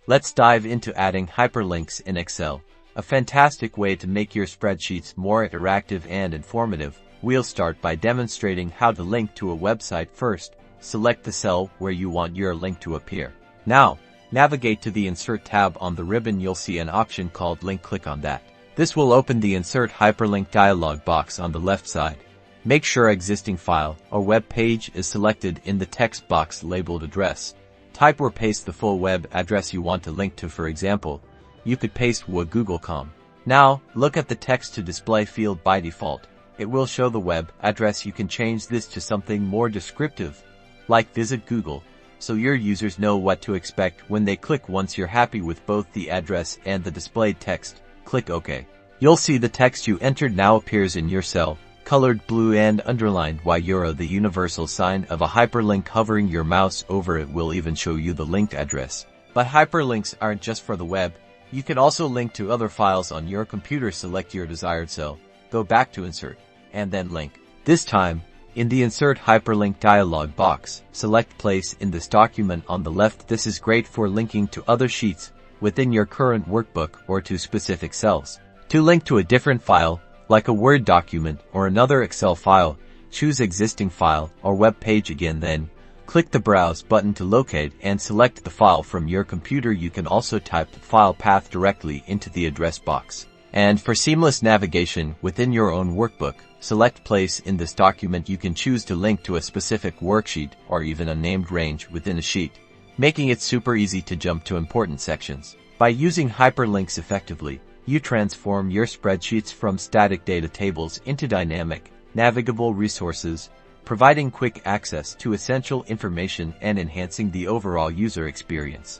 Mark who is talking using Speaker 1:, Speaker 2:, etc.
Speaker 1: Let's dive into adding hyperlinks in Excel, a fantastic way to make your spreadsheets more interactive and informative. We'll start by demonstrating how to link to a website first. Select the cell where you want your link to appear. Now, navigate to the Insert tab on the ribbon. You'll see an option called Link. Click on that. This will open the Insert Hyperlink dialog box on the left side. Make sure existing file or web page is selected in the text box labeled Address. Type or paste the full web address you want to link to. For example, you could paste google.com. Now, look at the text to display field. By default, it will show the web address. You can change this to something more descriptive, like Visit Google, so your users know what to expect when they click. Once you're happy with both the address and the displayed text, click OK. You'll see the text you entered now appears in your cell, colored blue and underlined Y euro, the universal sign of a hyperlink. Hovering your mouse over it will even show you the linked address. But hyperlinks aren't just for the web. You can also link to other files on your computer. Select your desired cell, go back to Insert, and then Link. This time, in the Insert Hyperlink dialog box, select Place in this document on the left. This is great for linking to other sheets within your current workbook or to specific cells. To link to a different file, like a Word document or another Excel file, choose Existing File or Web Page again. Then, click the Browse button to locate and select the file from your computer. You can also type the file path directly into the address box. And for seamless navigation within your own workbook, select Place in this document. You can choose to link to a specific worksheet or even a named range within a sheet, making it super easy to jump to important sections. By using hyperlinks effectively, you transform your spreadsheets from static data tables into dynamic, navigable resources, providing quick access to essential information and enhancing the overall user experience.